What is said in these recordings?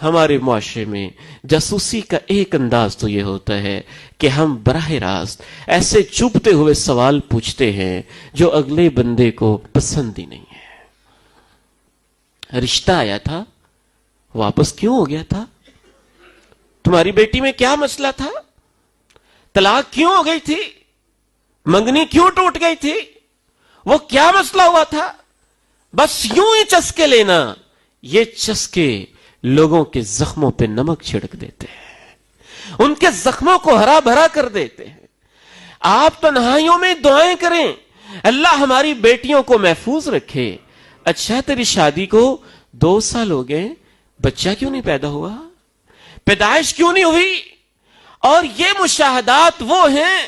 ہمارے معاشرے میں جاسوسی کا ایک انداز تو یہ ہوتا ہے کہ ہم براہ راست ایسے چبھتے ہوئے سوال پوچھتے ہیں جو اگلے بندے کو پسند ہی نہیں ہے۔ رشتہ آیا تھا، واپس کیوں ہو گیا تھا؟ تمہاری بیٹی میں کیا مسئلہ تھا؟ طلاق کیوں ہو گئی تھی؟ منگنی کیوں ٹوٹ گئی تھی؟ وہ کیا مسئلہ ہوا تھا؟ بس یوں ہی چسکے لینا، یہ چسکے لوگوں کے زخموں پہ نمک چھڑک دیتے ہیں، ان کے زخموں کو ہرا بھرا کر دیتے ہیں۔ آپ تنہائیوں میں دعائیں کریں، اللہ ہماری بیٹیوں کو محفوظ رکھے۔ اچھا تیری شادی کو 2 سال ہو گئے، بچہ کیوں نہیں پیدا ہوا؟ پیدائش کیوں نہیں ہوئی؟ اور یہ مشاہدات وہ ہیں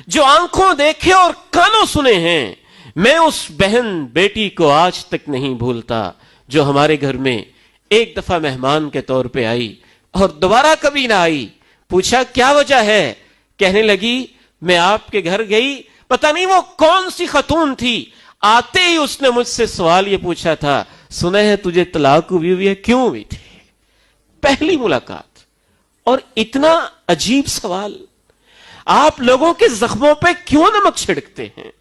جو آنکھوں دیکھے اور کانوں سنے ہیں۔ میں اس بہن بیٹی کو آج تک نہیں بھولتا جو ہمارے گھر میں ایک دفعہ مہمان کے طور پہ آئی اور دوبارہ کبھی نہ آئی۔ پوچھا کیا وجہ ہے؟ کہنے لگی میں آپ کے گھر گئی، پتہ نہیں وہ کون سی خاتون تھی، آتے ہی اس نے مجھ سے سوال یہ پوچھا تھا، سنا ہے تجھے طلاق ہوئی ہے، کیوں ہوئی تھی؟ پہلی ملاقات اور اتنا عجیب سوال۔ آپ لوگوں کے زخموں پہ کیوں نمک چھڑکتے ہیں؟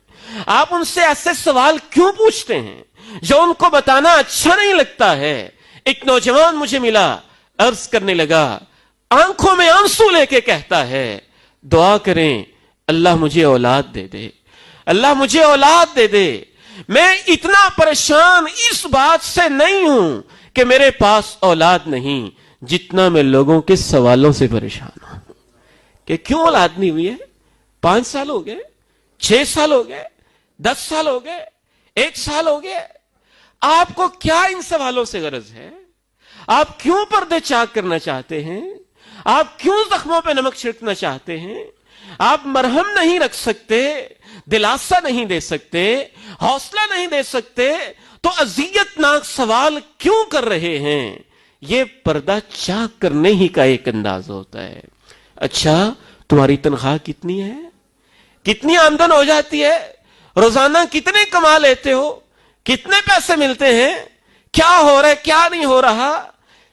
آپ ان سے ایسے سوال کیوں پوچھتے ہیں جو ان کو بتانا اچھا نہیں لگتا ہے؟ ایک نوجوان مجھے ملا، عرض کرنے لگا، آنکھوں میں آنسو لے کے کہتا ہے دعا کریں اللہ مجھے اولاد دے دے، اللہ مجھے اولاد دے دے۔ میں اتنا پریشان اس بات سے نہیں ہوں کہ میرے پاس اولاد نہیں، جتنا میں لوگوں کے سوالوں سے پریشان ہوں کہ کیوں اولاد نہیں ہوئی ہے؟ 5 سال ہو گئے، 6 سال ہو گئے، 10 سال ہو گئے، 1 سال ہو گئے۔ آپ کو کیا ان سوالوں سے غرض ہے؟ آپ کیوں پردے چاک کرنا چاہتے ہیں؟ آپ کیوں زخموں پہ نمک چھڑکنا چاہتے ہیں؟ آپ مرہم نہیں رکھ سکتے، دلاسا نہیں دے سکتے، حوصلہ نہیں دے سکتے، تو اذیت ناک سوال کیوں کر رہے ہیں؟ یہ پردہ چاک کرنے ہی کا ایک انداز ہوتا ہے۔ اچھا تمہاری تنخواہ کتنی ہے؟ کتنی آمدن ہو جاتی ہے؟ روزانہ کتنے کما لیتے ہو؟ کتنے پیسے ملتے ہیں؟ کیا ہو رہا ہے، کیا نہیں ہو رہا؟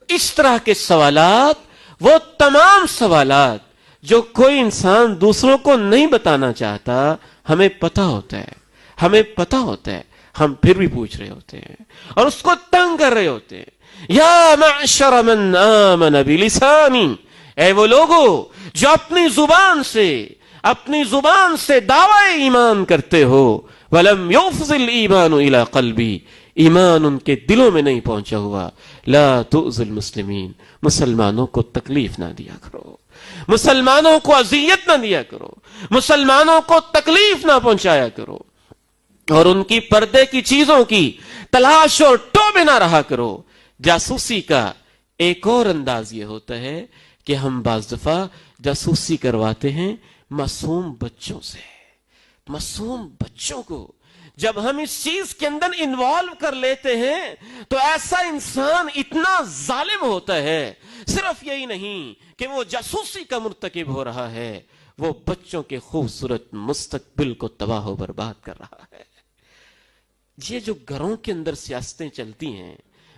اس طرح کے سوالات، وہ تمام سوالات جو کوئی انسان دوسروں کو نہیں بتانا چاہتا، ہمیں پتہ ہوتا ہے، ہمیں پتہ ہوتا ہے، ہم پھر بھی پوچھ رہے ہوتے ہیں اور اس کو تنگ کر رہے ہوتے ہیں۔ یا معشر من آمن بلسانی، اے وہ لوگو جو اپنی زبان سے دعوی ایمان کرتے ہو، وَلَمْ يُفْضِ الْإِيمَانُ إِلَىٰ قَلْبِي، ایمان ان کے دلوں میں نہیں پہنچا ہوا۔ لا تؤذِ الْمُسْلِمِينَ، مسلمانوں کو تکلیف نہ دیا کرو، مسلمانوں کو اذیت نہ دیا کرو، مسلمانوں کو تکلیف نہ پہنچایا کرو، اور ان کی پردے کی چیزوں کی تلاش اور ٹوبے نہ رہا کرو۔ جاسوسی کا ایک اور انداز یہ ہوتا ہے کہ ہم بعض دفعہ جاسوسی کرواتے ہیں معصوم بچوں سے۔ معصوم بچوں کو جب ہم اس چیز کے اندر انوالو کر لیتے ہیں تو ایسا انسان اتنا ظالم ہوتا ہے، صرف یہی نہیں کہ وہ جاسوسی کا مرتکب ہو رہا ہے، وہ بچوں کے خوبصورت مستقبل کو تباہ و برباد کر رہا ہے۔ یہ جو گھروں کے اندر سیاستیں چلتی ہیں،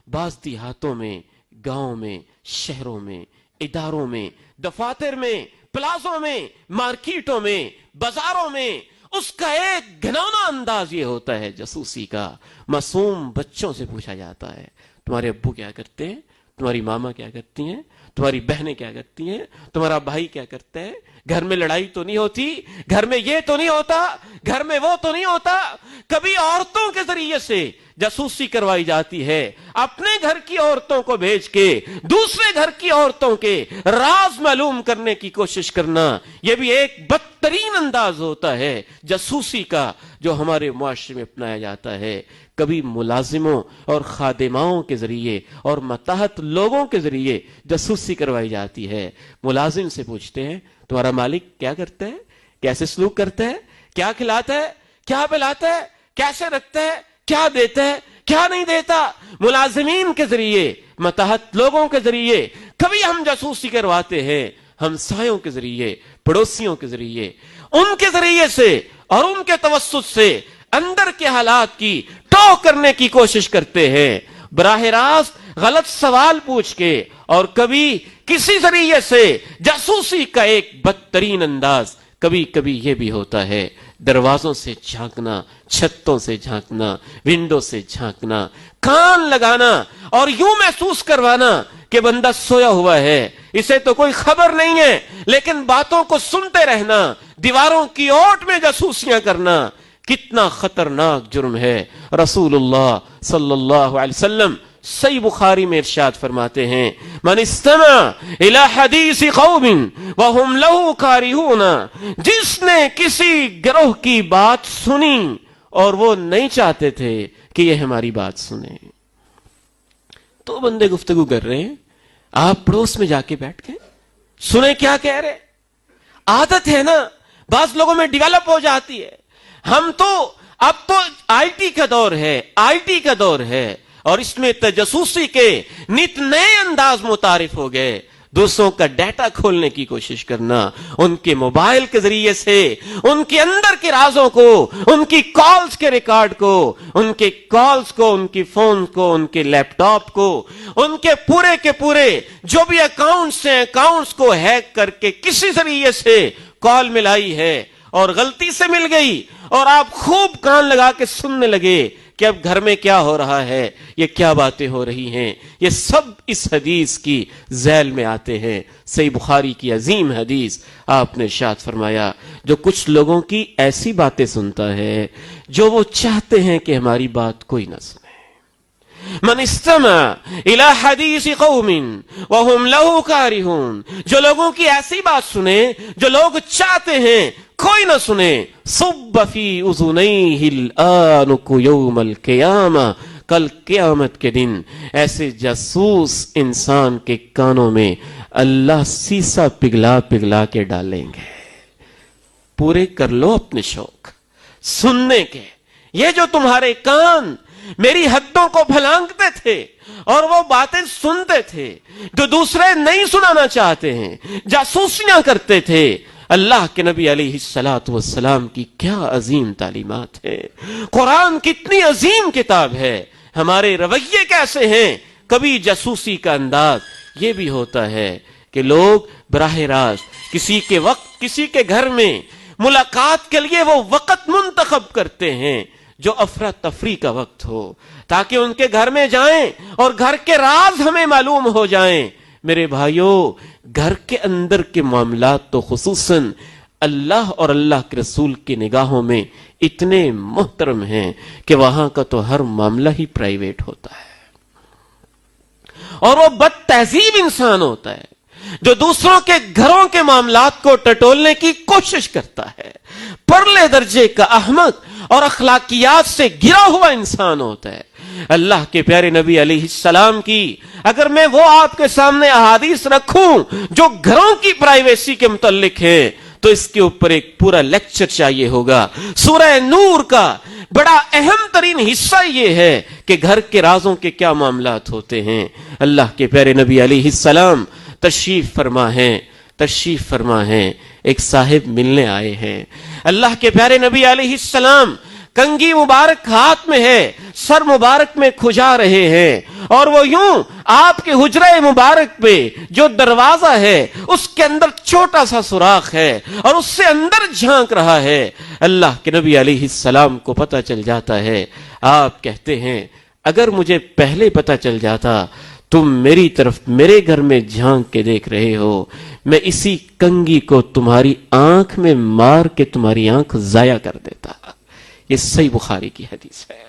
بعض دیہاتوں میں، گاؤں میں، شہروں میں، اداروں میں، دفاتر میں، پلازوں میں، مارکیٹوں میں، بازاروں میں، اس کا ایک گھناؤنا انداز یہ ہوتا ہے جاسوسی کا۔ معصوم بچوں سے پوچھا جاتا ہے تمہارے ابو کیا کرتے ہیں، تمہاری ماما کیا کرتی ہیں، تمہاری بہنیں کیا کرتی ہیں، تمہارا بھائی کیا کرتا ہے، گھر میں لڑائی تو نہیں ہوتی، گھر میں یہ تو نہیں ہوتا، گھر میں وہ تو نہیں ہوتا۔ کبھی عورتوں کے ذریعے سے جاسوسی کروائی جاتی ہے، اپنے گھر کی عورتوں کو بھیج کے دوسرے گھر کی عورتوں کے راز معلوم کرنے کی کوشش کرنا، یہ بھی ایک بدترین انداز ہوتا ہے جاسوسی کا جو ہمارے معاشرے میں اپنایا جاتا ہے۔ کبھی ملازموں اور خادماؤں کے ذریعے اور ماتحت لوگوں کے ذریعے جاسوسی کروائی جاتی ہے۔ ملازم سے پوچھتے ہیں تمہارا مالک کیا کرتا ہے، کیسے سلوک کرتا ہے، کیا کھلاتا ہے، کیا پلاتا ہے، کیسے رکھتا ہے، کیا دیتا ہے، کیا نہیں دیتا۔ ملازمین کے ذریعے، ماتحت لوگوں کے ذریعے کبھی ہم جاسوسی کرواتے ہیں، ہمسایوں کے ذریعے، پڑوسیوں کے ذریعے، ان کے ذریعے سے اور ان کے توسط سے اندر کے حالات کی ٹو کرنے کی کوشش کرتے ہیں۔ براہ راست غلط سوال پوچھ کے اور کبھی کسی ذریعے سے جاسوسی کا ایک بدترین انداز کبھی کبھی یہ بھی ہوتا ہے، دروازوں سے جھانکنا، چھتوں سے جھانکنا، ونڈو سے جھانکنا، کان لگانا اور یوں محسوس کروانا کہ بندہ سویا ہوا ہے، اسے تو کوئی خبر نہیں ہے، لیکن باتوں کو سنتے رہنا، دیواروں کی اوٹ میں جاسوسیاں کرنا کتنا خطرناک جرم ہے۔ رسول اللہ صلی اللہ علیہ وسلم صحیح بخاری میں ارشاد فرماتے ہیں، من استمع الى حدیث قوم وهم له کارہون، جس نے کسی گروہ کی بات سنی اور وہ نہیں چاہتے تھے کہ یہ ہماری بات سنیں، تو بندے گفتگو کر رہے ہیں، آپ پڑوس میں جا کے بیٹھ کے سنیں کیا کہہ رہے۔ عادت ہے نا، بعض لوگوں میں ڈیولپ ہو جاتی ہے۔ ہم تو اب تو آئی ٹی کا دور ہے، آئی ٹی کا دور ہے، اور اس میں تجسوسی کے نت نئے انداز متعارف ہو گئے۔ دوسروں کا ڈیٹا کھولنے کی کوشش کرنا، ان کے موبائل کے ذریعے سے ان کے اندر کے رازوں کو، ان کی کالز کے ریکارڈ کو، ان کے کالز کو، ان کی فون کو، ان کے لیپ ٹاپ کو، ان کے پورے جو بھی اکاؤنٹس ہیں، اکاؤنٹس کو ہیک کر کے کسی ذریعے سے کال ملائی ہے اور غلطی سے مل گئی، اور آپ خوب کان لگا کے سننے لگے کہ اب گھر میں کیا ہو رہا ہے، یہ کیا باتیں ہو رہی ہیں۔ یہ سب اس حدیث کی ذیل میں آتے ہیں۔ صحیح بخاری کی عظیم حدیث، آپ نے ارشاد فرمایا، جو کچھ لوگوں کی ایسی باتیں سنتا ہے جو وہ چاہتے ہیں کہ ہماری بات کوئی نہ سنے۔ من استمع الى حدیث قوم وهم له کارہون، جو لوگوں کی ایسی بات سنے جو لوگ چاہتے ہیں کوئی نہ سنے، صب فی اذنیہ الآنک یوم القیامہ، کل قیامت کے دن ایسے جاسوس انسان کے کانوں میں اللہ سیسا پگھلا پگھلا کے ڈالیں گے۔ پورے کر لو اپنے شوق سننے کے۔ یہ جو تمہارے کان میری حدوں کو پھلانگتے تھے اور وہ باتیں سنتے تھے جو دوسرے نہیں سنانا چاہتے ہیں، جاسوسیاں کرتے تھے، اللہ کے نبی علیہ الصلوۃ والسلام کی کیا عظیم تعلیمات ہے۔ قرآن کتنی عظیم کتاب ہے، ہمارے رویے کیسے ہیں۔ کبھی جاسوسی کا انداز یہ بھی ہوتا ہے کہ لوگ براہ راست کسی کے گھر میں ملاقات کے لیے وہ وقت منتخب کرتے ہیں جو افراتفری کا وقت ہو، تاکہ ان کے گھر میں جائیں اور گھر کے راز ہمیں معلوم ہو جائیں۔ میرے بھائیوں، گھر کے اندر کے معاملات تو خصوصاً اللہ اور اللہ کے رسول کی نگاہوں میں اتنے محترم ہیں کہ وہاں کا تو ہر معاملہ ہی پرائیویٹ ہوتا ہے، اور وہ بد تہذیب انسان ہوتا ہے جو دوسروں کے گھروں کے معاملات کو ٹٹولنے کی کوشش کرتا ہے، پرلے درجے کا احمق اور اخلاقیات سے گرا ہوا انسان ہوتا ہے۔ اللہ کے پیارے نبی علیہ السلام کی اگر میں وہ آپ کے سامنے احادیث رکھوں جو گھروں کی پرائیویسی کے متعلق ہیں تو اس کے اوپر ایک پورا لیکچر چاہیے ہوگا۔ سورہ نور کا بڑا اہم ترین حصہ یہ ہے کہ گھر کے رازوں کے کیا معاملات ہوتے ہیں۔ اللہ کے پیارے نبی علیہ السلام تشریف فرما ہیں، ایک صاحب ملنے آئے ہیں۔ اللہ کے پیارے نبی علیہ السلام کنگھی مبارک ہاتھ میں ہے، سر مبارک میں کھجا رہے ہیں، اور وہ یوں آپ کے حجرہ مبارک پہ جو دروازہ ہے اس کے اندر چھوٹا سا سوراخ ہے اور اس سے اندر جھانک رہا ہے۔ اللہ کے نبی علیہ السلام کو پتہ چل جاتا ہے۔ آپ کہتے ہیں، اگر مجھے پہلے پتہ چل جاتا تم میری طرف میرے گھر میں جھانک کے دیکھ رہے ہو، میں اسی کنگھی کو تمہاری آنکھ میں مار کے تمہاری آنکھ ضائع کر دیتا۔ یہ صحیح بخاری کی حدیث ہے۔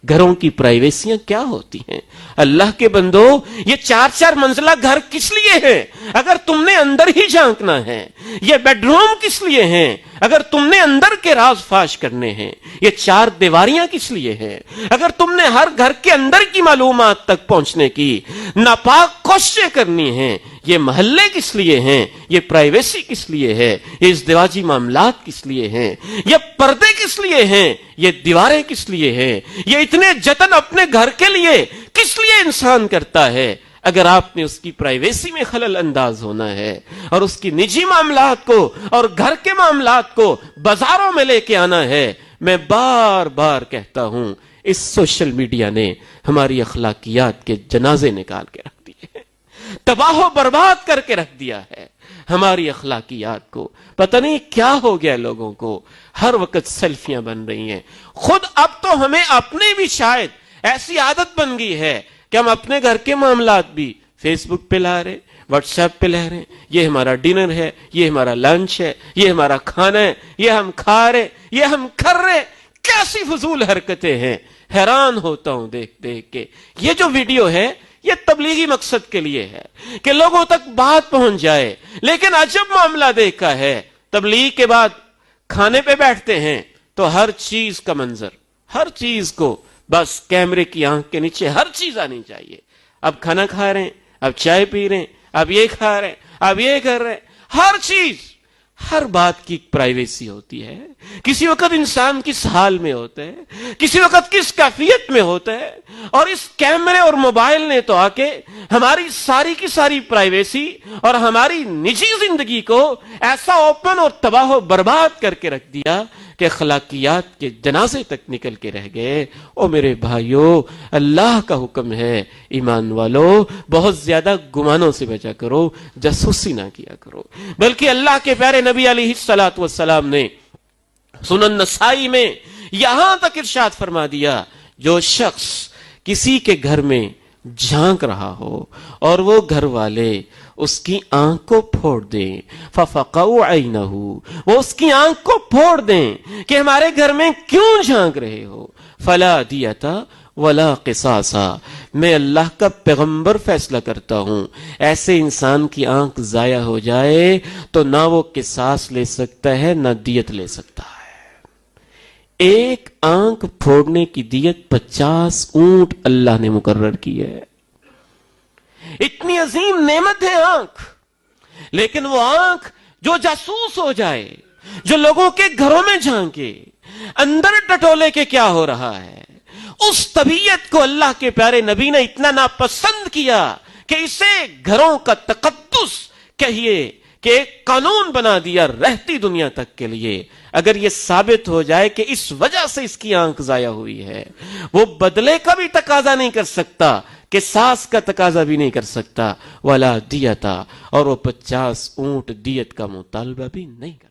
گھروں کی پرائیویسیاں کیا ہوتی ہیں؟ اللہ کے بندو، یہ 4 منزلہ گھر کس لیے ہے اگر تم نے اندر ہی جھانکنا ہے؟ یہ بیڈ روم کس لیے ہیں اگر تم نے اندر کے راز فاش کرنے ہیں؟ یہ 4 دیواریاں کس لیے ہیں اگر تم نے ہر گھر کے اندر کی معلومات تک پہنچنے کی ناپاک کوششیں کرنی ہیں؟ یہ محلے کس لیے ہیں؟ یہ پرائیویسی کس لیے ہے؟ یہ ازدواجی معاملات کس لیے ہیں؟ یہ پردے کس لیے ہیں؟ یہ دیواریں کس لیے ہیں؟ یہ اتنے جتن اپنے گھر کے لیے کس لیے انسان کرتا ہے؟ اگر آپ نے اس کی پرائیویسی میں خلل انداز ہونا ہے اور اس کی نجی معاملات کو اور گھر کے معاملات کو بازاروں میں لے کے آنا ہے، میں بار بار کہتا ہوں، اس سوشل میڈیا نے ہماری اخلاقیات کے جنازے نکال کے رکھ دیے ہیں۔ تباہ و برباد کر کے رکھ دیا ہے ہماری اخلاقیات کو. پتہ نہیں کیا ہو گیا لوگوں کو, ہر وقت سیلفیاں بن رہی ہیں. خود اب تو ہمیں اپنے بھی شاید ایسی عادت بن گئی ہے کہ ہم اپنے گھر کے معاملات بھی فیس بک پہ لا رہے, واٹس ایپ پہ لے رہے ہیں, یہ ہمارا ڈنر ہے, یہ ہمارا لنچ ہے, یہ ہمارا کھانا ہے, یہ ہم کھا رہے, یہ ہم کر رہے. کیسی فضول حرکتیں ہیں, حیران ہوتا ہوں دیکھ دیکھ کے. یہ جو ویڈیو ہے یہ تبلیغی مقصد کے لیے ہے کہ لوگوں تک بات پہنچ جائے, لیکن عجب معاملہ دیکھا ہے, تبلیغ کے بعد کھانے پہ بیٹھتے ہیں تو ہر چیز کا منظر, ہر چیز کو بس کیمرے کی آنکھ کے نیچے ہر چیز آنی چاہیے. اب کھانا کھا رہے ہیں, اب چائے پی رہے ہیں, اب یہ کھا رہے ہیں, اب یہ کر رہے ہیں, ہر چیز, ہر بات کی پرائیویسی ہوتی ہے. کسی وقت انسان کس حال میں ہوتا ہے, کسی وقت کس کیفیت میں ہوتا ہے, اور اس کیمرے اور موبائل نے تو آ کے ہماری ساری کی ساری پرائیویسی اور ہماری نجی زندگی کو ایسا اوپن اور تباہ و برباد کر کے رکھ دیا کہ اخلاقیات کے جنازے تک نکل کے رہ گئے. او میرے بھائیو, اللہ کا حکم ہے, ایمان والو بہت زیادہ گمانوں سے بچا کرو, جاسوسی نہ کیا کرو. بلکہ اللہ کے پیارے نبی علیہ الصلوۃ والسلام نے سنن نسائی میں یہاں تک ارشاد فرما دیا, جو شخص کسی کے گھر میں جھانک رہا ہو اور وہ گھر والے اس کی آنکھ کو پھوڑ دیں, فَفَقَعُوا عَيْنَهُ, وہ اس کی آنکھ کو پھوڑ دیں کہ ہمارے گھر میں کیوں جھانک رہے ہو, فَلَا دِيَةَ وَلَا قِصَاصًا, میں اللہ کا پیغمبر فیصلہ کرتا ہوں, ایسے انسان کی آنکھ ضائع ہو جائے تو نہ وہ قصاص لے سکتا ہے نہ دیت لے سکتا ہے. ایک آنکھ پھوڑنے کی دیت 50 اونٹ اللہ نے مقرر کی ہے. اتنی عظیم نعمت ہے آنکھ, لیکن وہ آنکھ جو جاسوس ہو جائے, جو لوگوں کے گھروں میں جھانکے, اندر ٹٹولے کے کیا ہو رہا ہے, اس طبیعت کو اللہ کے پیارے نبی نے اتنا ناپسند کیا کہ اسے گھروں کا تقدس کہیے کہ ایک قانون بنا دیا رہتی دنیا تک کے لیے. اگر یہ ثابت ہو جائے کہ اس وجہ سے اس کی آنکھ ضائع ہوئی ہے, وہ بدلے کا بھی تقاضا نہیں کر سکتا, کہ ساس کا تقاضا بھی نہیں کر سکتا, ولا دیتا, اور وہ 50 اونٹ دیت کا مطالبہ بھی نہیں کر